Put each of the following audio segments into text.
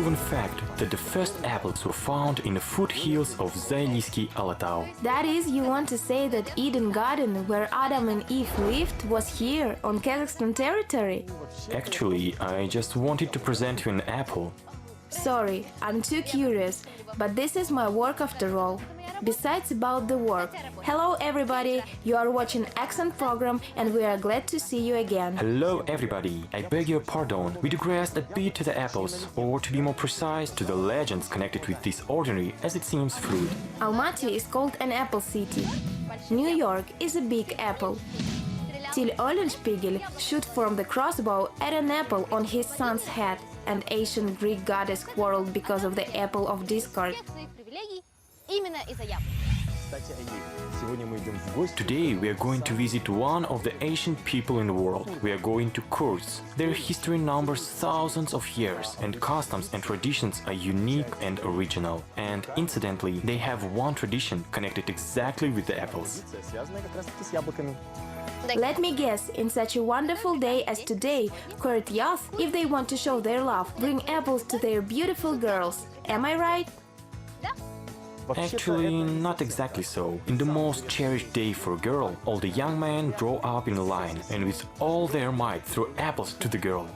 proven fact that the first apples were found in the foothills of Zailiyski Alatau. That is, you want to say that Eden Garden, where Adam and Eve lived, was here, on Kazakhstan territory? Actually, I just wanted to present you an apple. Sorry, I'm too curious, but this is my work after all. Besides about the work. Hello everybody, you are watching Accent program and we are glad to see you again. Hello everybody, I beg your pardon, we digressed a bit to the apples, or to be more precise, to the legends connected with this ordinary, as it seems, fruit. Almaty is called an apple city. New York is a big apple. Till Eulenspiegel shoot from the crossbow at an apple on his son's head, and ancient Greek goddess quarreled because of the apple of discord. Today we are going to visit one of the ancient people in the world. We are going to Kurds. Their history numbers thousands of years, and customs and traditions are unique and original. And incidentally, they have one tradition connected exactly with the apples. Let me guess, in such a wonderful day as today, Kurd youth, if they want to show their love, bring apples to their beautiful girls. Am I right? Actually, not exactly so. In the most cherished day for a girl, all the young men draw up in a line and with all their might throw apples to the girl.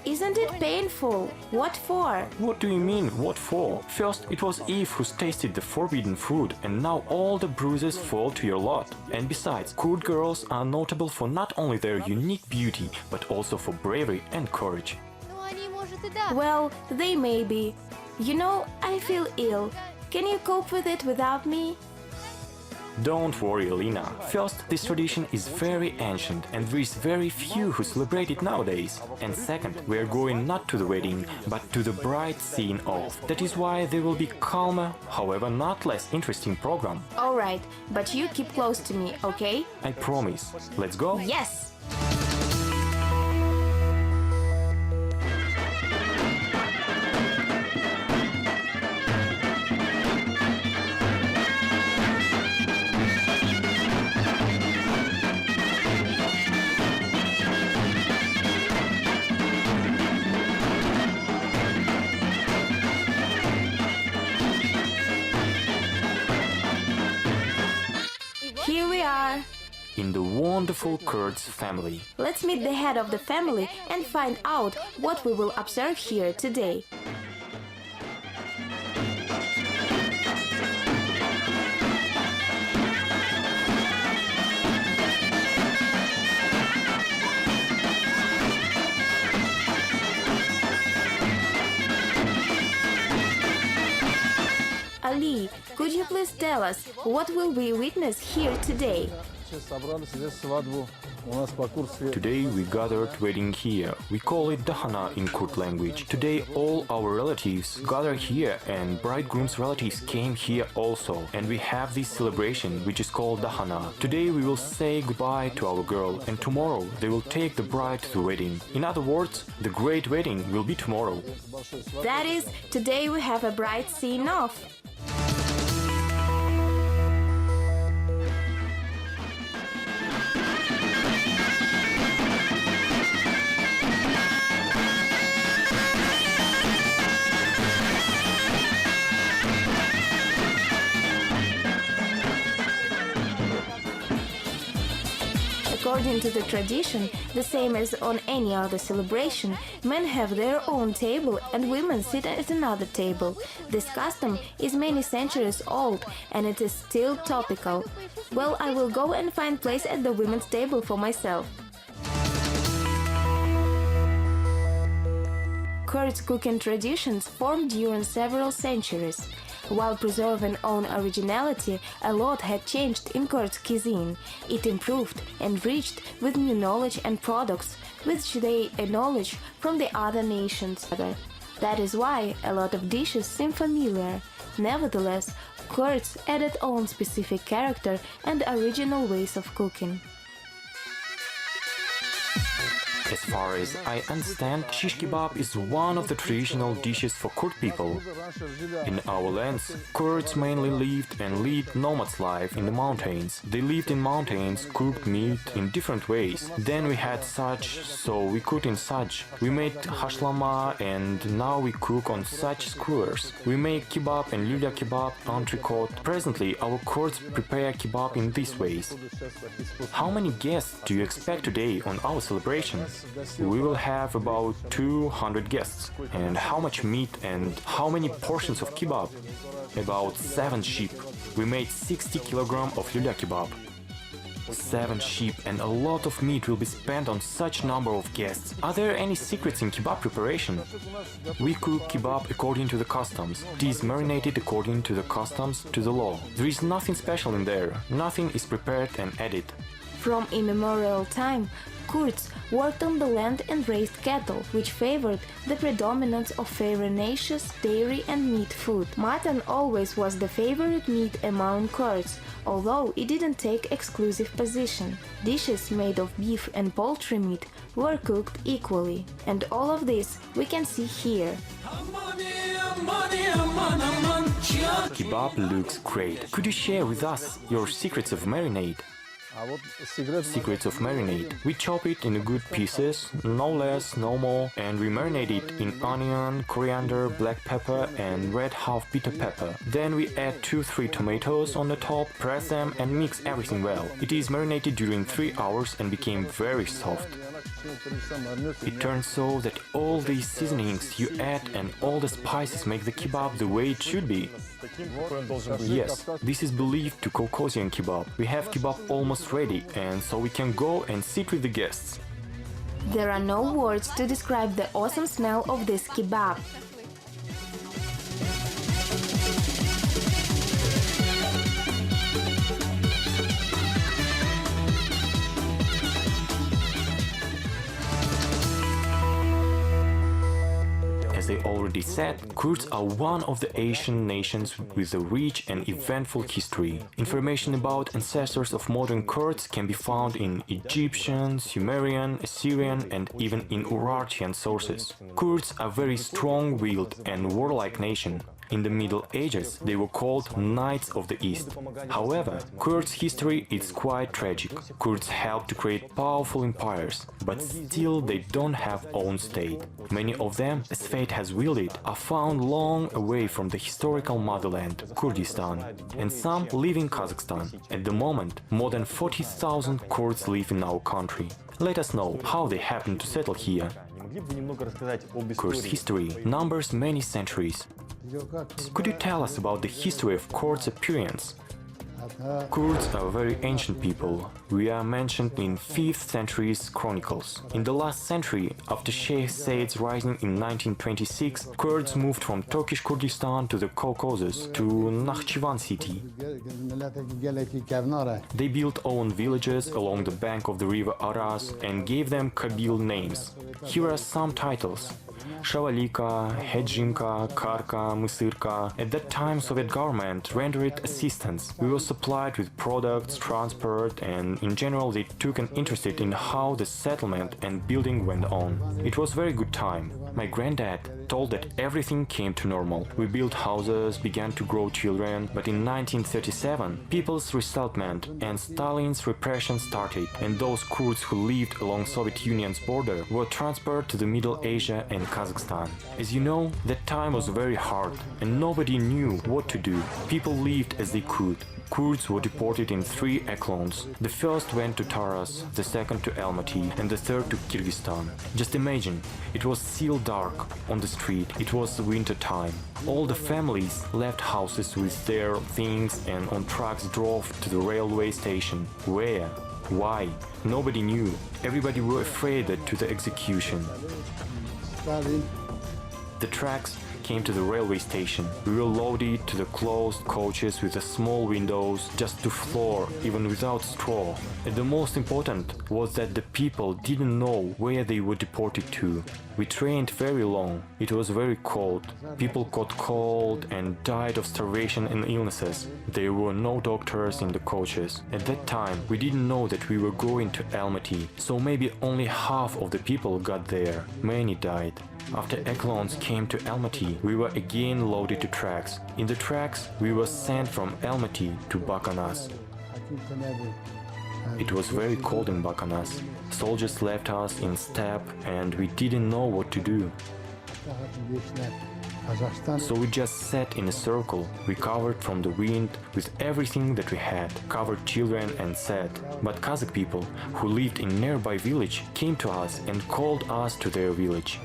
Isn't it painful? What for? What do you mean, what for? First, it was Eve who tasted the forbidden fruit, and now all the bruises fall to your lot. And besides, Kurd girls are notable for not only their unique beauty, but also for bravery and courage. Well, they may be. You know, I feel ill. Can you cope with it without me? Don't worry, Alina. First, this tradition is very ancient and there is very few who celebrate it nowadays. And second, we are going not to the wedding, but to the bride scene off. That is why there will be calmer, however not less interesting program. Alright, but you keep close to me, okay? I promise. Let's go? Yes! Here we are. In the wonderful Kurds family. Let's meet the head of the family and find out what we will observe here today. Ali, could you please tell us what will we witness here today? Today we gathered wedding here. We call it Dahana in Kurd language. Today all our relatives gather here and bridegroom's relatives came here also. And we have this celebration which is called Dahana. Today we will say goodbye to our girl and tomorrow they will take the bride to the wedding. In other words, the great wedding will be tomorrow. That is, today we have a bride scene off. According to the tradition, the same as on any other celebration, men have their own table and women sit at another table. This custom is many centuries old and it is still topical. Well, I will go and find place at the women's table for myself. Kurds cooking traditions formed during several centuries. While preserving own originality, a lot had changed in Kurds cuisine. It improved, enriched with new knowledge and products, which they acknowledge from the other nations. That is why a lot of dishes seem familiar. Nevertheless, Kurds added own specific character and original ways of cooking. As far as I understand, shish kebab is one of the traditional dishes for Kurd people. In our lands, Kurds mainly lived and lead nomads life in the mountains. They lived in mountains, cooked meat in different ways. Then we had saj, so we cooked in saj. We made hashlama and now we cook on such skewers. We make kebab and luля kebab, entrecote. Presently, our Kurds prepare kebab in these ways. How many guests do you expect today on our celebration? We will have about 200 guests. And how much meat and how many portions of kebab? About 7 sheep. We made 60 kg of luля kebab. 7 sheep and a lot of meat will be spent on such number of guests. Are there any secrets in kebab preparation? We cook kebab according to the customs. It is marinated according to the customs, to the law. There is nothing special in there. Nothing is prepared and added. From immemorial time, Kurds worked on the land and raised cattle, which favored the predominance of farinaceous, dairy and meat food. Mutton always was the favorite meat among Kurds, although it didn't take exclusive position. Dishes made of beef and poultry meat were cooked equally. And all of this we can see here. Kebab looks great. Could you share with us your secrets of marinade? Secrets of marinade. We chop it in good pieces, no less, no more, and we marinate it in onion, coriander, black pepper and red half bitter pepper. Then we add 2-3 tomatoes on the top, press them and mix everything well. It is marinated during 3 hours and became very soft. It turns so that all these seasonings you add and all the spices make the kebab the way it should be. Yes, this is believed to Caucasian kebab. We have kebab almost ready and so we can go and sit with the guests. There are no words to describe the awesome smell of this kebab. As I already said, Kurds are one of the Asian nations with a rich and eventful history. Information about ancestors of modern Kurds can be found in Egyptian, Sumerian, Assyrian and even in Urartian sources. Kurds are very strong-willed and warlike nation. In the Middle Ages, they were called Knights of the East. However, Kurds' history is quite tragic. Kurds helped to create powerful empires, but still they don't have own state. Many of them, as fate has willed it, are found long away from the historical motherland, Kurdistan, and some live in Kazakhstan. At the moment, more than 40,000 Kurds live in our country. Let us know how they happened to settle here. Kurds' history numbers many centuries. Could you tell us about the history of Kurds' appearance? Kurds are very ancient people. We are mentioned in 5th century's chronicles. In the last century, after Sheikh Said's rising in 1926, Kurds moved from Turkish Kurdistan to the Caucasus, to Nakhchivan city. They built own villages along the bank of the river Aras and gave them Kabil names. Here are some titles. Shavalika, Hedjinka, Karka, Mysyrka. At that time, Soviet government rendered assistance. We were supplied with products, transport, and in general they took an interest in how the settlement and building went on. It was very good time. My granddad told that everything came to normal. We built houses, began to grow children, but in 1937, people's resettlement and Stalin's repression started, and those Kurds who lived along Soviet Union's border were transferred to the Middle Asia and Kazakhstan. As you know, that time was very hard, and nobody knew what to do. People lived as they could. Kurds were deported in 3 echelons. The first went to Taraz, the second to Almaty, and the third to Kyrgyzstan. Just imagine, it was still dark on the street, it was winter time. All the families left houses with their things and on trucks drove to the railway station. Where? Why? Nobody knew. Everybody were afraid to the execution. The tracks came to the railway station. We were loaded to the closed coaches with the small windows, just to floor, even without straw. And the most important was that the people didn't know where they were deported to. We trained very long. It was very cold. People caught cold and died of starvation and illnesses. There were no doctors in the coaches. At that time, we didn't know that we were going to Almaty, so maybe only half of the people got there. Many died. After echelons came to Almaty, we were again loaded to tracks. In the tracks, we were sent from Almaty to Bakanas. It was very cold in Bakanas. Soldiers left us in steppe and we didn't know what to do. So we just sat in a circle, recovered from the wind with everything that we had, covered children and said. But Kazakh people who lived in nearby village came to us and called us to their village.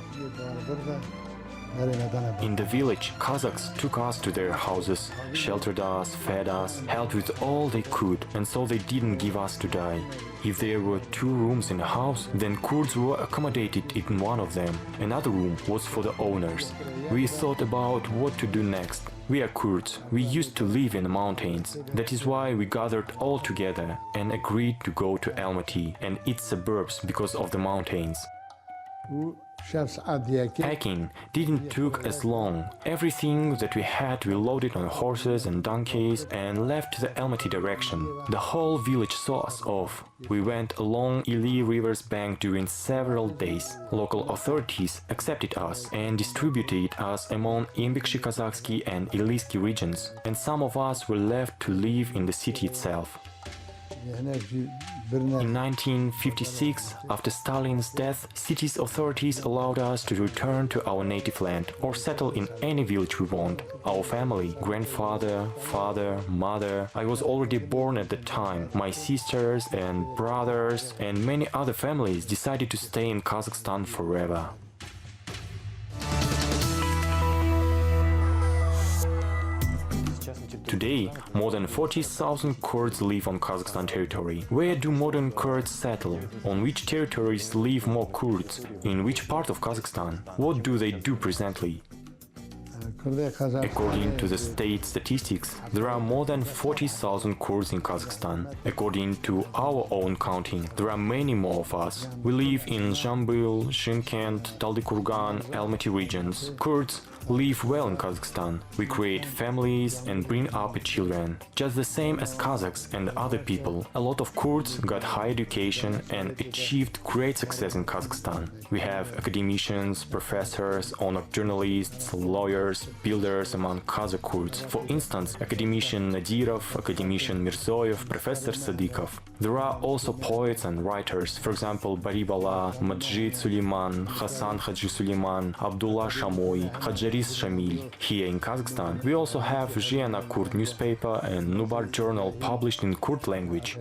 In the village, Kazakhs took us to their houses, sheltered us, fed us, helped with all they could, and so they didn't give us to die. If there were 2 rooms in a house, then Kurds were accommodated in one of them. Another room was for the owners. We thought about what to do next. We are Kurds. We used to live in the mountains. That is why we gathered all together and agreed to go to Almaty and its suburbs because of the mountains. Packing didn't took as long. Everything that we had we loaded on horses and donkeys and left to the Almaty direction. The whole village saw us off. We went along Ili river's bank during several days. Local authorities accepted us and distributed us among Imbekshi-Kazakhsky and Ilysky regions, and some of us were left to live in the city itself. In 1956, after Stalin's death, city's authorities allowed us to return to our native land or settle in any village we want. Our family, grandfather, father, mother, I was already born at the time. My sisters and brothers and many other families decided to stay in Kazakhstan forever. Today, more than 40,000 Kurds live on Kazakhstan territory. Where do modern Kurds settle? On which territories live more Kurds? In which part of Kazakhstan? What do they do presently? According to the state statistics, there are more than 40,000 Kurds in Kazakhstan. According to our own counting, there are many more of us. We live in Zhambyl, Shymkent, Taldykurgan, Almaty regions. Kurds live well in Kazakhstan. We create families and bring up children, just the same as Kazakhs and other people. A lot of Kurds got high education and achieved great success in Kazakhstan. We have academicians, professors, honored journalists, lawyers, builders among Kazakh Kurds. For instance, academician Nadirov, academician Mirzoyev, Professor Sadikov. There are also poets and writers, for example, Bari Bala, Majid Suleiman, Hassan Haji Suleiman, Abdullah Shamoy, Hajaris Shamil. Here in Kazakhstan, we also have Zhena Kurd newspaper and Nubar journal published in Kurd language.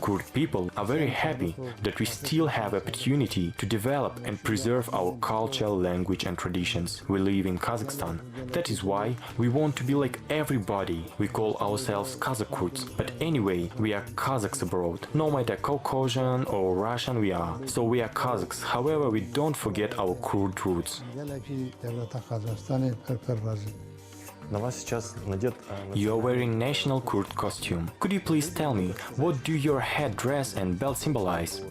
Kurd people are very happy that we still have opportunity to develop and preserve our culture, language and traditions. We live in Kazakhstan. That is why we want to be like everybody. We call ourselves Kazakh Kurds, but anyway, we are Kazakhs abroad. No matter Caucasian or Russian we are. So we are Kazakhs, however we don't forget our Kurd roots. You are wearing national Kurd costume. Could you please tell me, what do your headdress and belt symbolize?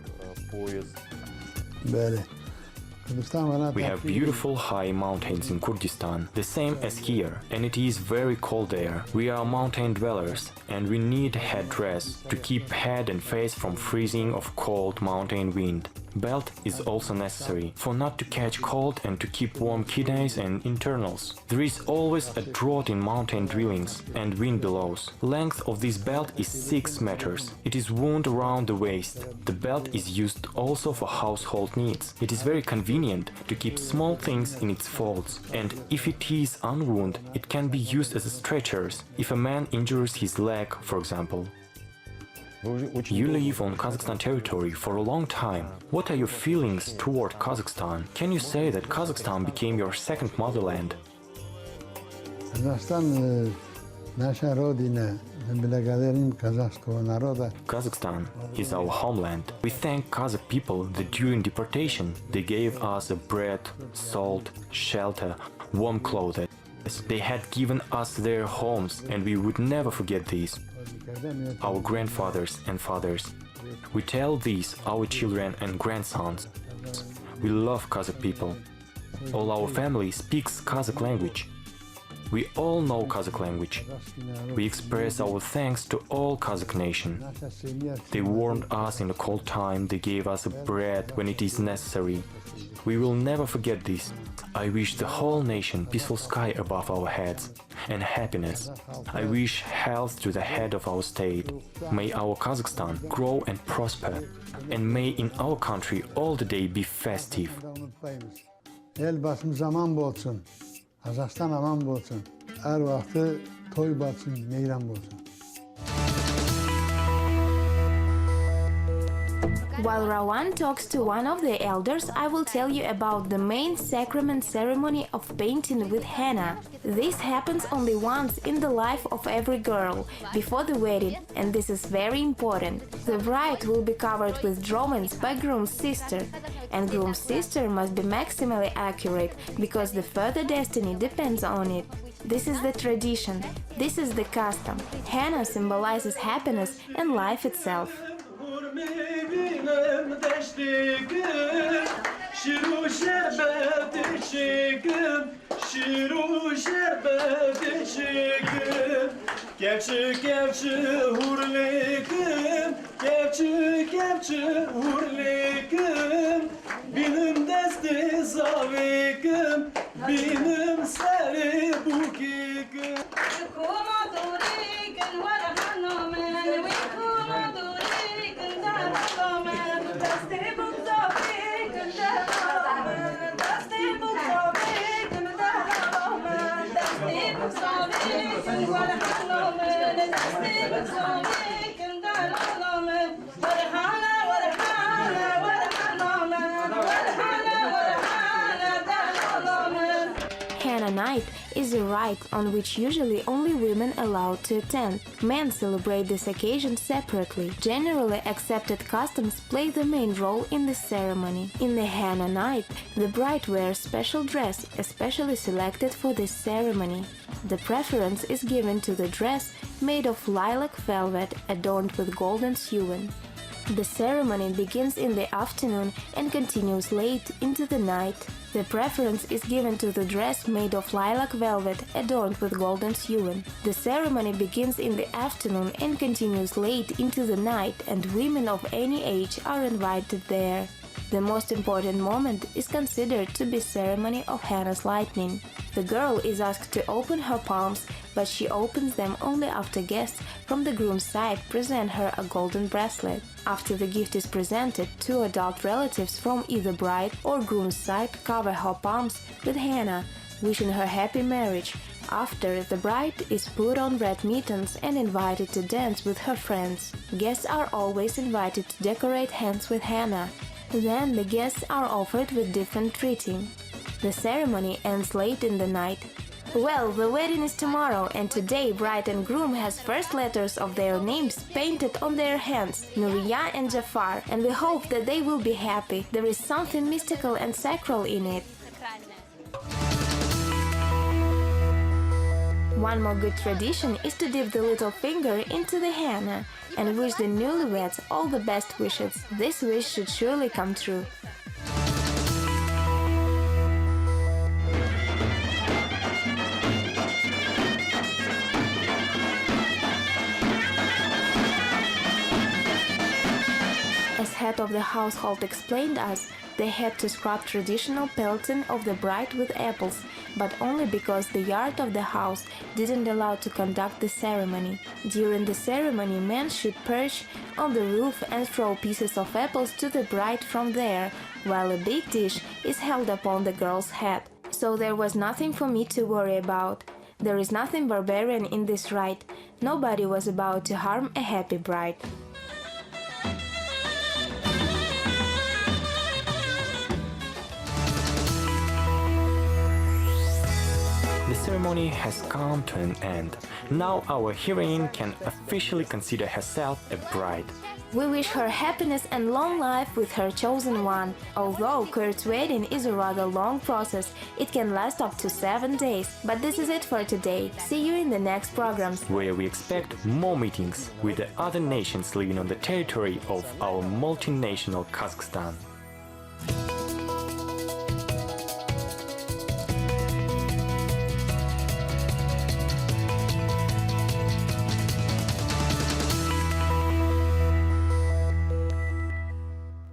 We have beautiful high mountains in Kurdistan, the same as here, and it is very cold there. We are mountain dwellers, and we need headdress to keep head and face from freezing of cold mountain wind. Belt is also necessary for not to catch cold and to keep warm kidneys and internals. There is always a drought in mountain dwellings and wind blows. Length of this belt is 6 meters. It is wound around the waist. The belt is used also for household needs. It is very convenient to keep small things in its folds, and if it is unwound, it can be used as a stretchers if a man injures his leg, for example. You live on Kazakhstan territory for a long time. What are your feelings toward Kazakhstan? Can you say that Kazakhstan became your second motherland? Благодарим казахского народа. Kazakhstan is our homeland. We thank Kazakh people that during deportation they gave us a bread, salt, shelter, warm clothes. They had given us their homes and we would never forget these. Our grandfathers and fathers. We tell these our children and grandsons. We love Kazakh people. All our family speaks Kazakh language. We all know Kazakh language. We express our thanks to all Kazakh nation. They warmed us in a cold time, they gave us bread when it is necessary. We will never forget this. I wish the whole nation peaceful sky above our heads and happiness. I wish health to the head of our state. May our Kazakhstan grow and prosper. And may in our country all the day be festive. El basımız aman bolsun. Kazakhstan aman bolsun. Her vakti toy batsın, meyran bolsun. While Rawan talks to one of the elders, I will tell you about the main sacrament ceremony of painting with henna. This happens only once in the life of every girl, before the wedding, and this is very important. The bride will be covered with drawings by groom's sister, and groom's sister must be maximally accurate, because the further destiny depends on it. This is the tradition, this is the custom. Henna symbolizes happiness and life itself. Benim deştikim, şiru şerbet içikim, şiru şerbet içikim. Kevçi kevçi hurlikim, kevçi kevçi hurlikim. Benim desti zavikim, benim seri bukikim. Henna night is a rite on which usually only women are allowed to attend. Men celebrate this occasion separately. Generally accepted customs play the main role in this ceremony. In the henna night, the bride wears special dress, especially selected for this ceremony. The preference is given to the dress made of lilac velvet adorned with golden sewing. The ceremony begins in the afternoon and continues late into the night. The preference is given to the dress made of lilac velvet adorned with golden sewing. The ceremony begins in the afternoon and continues late into the night, and women of any age are invited there. The most important moment is considered to be ceremony of henna's lighting. The girl is asked to open her palms, but she opens them only after guests from the groom's side present her a golden bracelet. After the gift is presented, two adult relatives from either bride or groom's side cover her palms with henna, wishing her happy marriage. After, the bride is put on red mittens and invited to dance with her friends. Guests are always invited to decorate hands with henna. Then the guests are offered with different treating. The ceremony ends late in the night. Well, the wedding is tomorrow, and today bride and groom has first letters of their names painted on their hands, Nuriya and Jafar, and we hope that they will be happy. There is something mystical and sacral in it. One more good tradition is to dip the little finger into the henna and wish the newlyweds all the best wishes. This wish should surely come true. As head of the household explained us, they had to scrub traditional pelting of the bride with apples, but only because the yard of the house didn't allow to conduct the ceremony. During the ceremony, men should perch on the roof and throw pieces of apples to the bride from there, while a big dish is held upon the girl's head. So there was nothing for me to worry about. There is nothing barbarian in this rite. Nobody was about to harm a happy bride. The ceremony has come to an end. Now our heroine can officially consider herself a bride. We wish her happiness and long life with her chosen one. Although Kurds' wedding is a rather long process, it can last up to 7 days. But this is it for today. See you in the next programs, where we expect more meetings with the other nations living on the territory of our multinational Kazakhstan.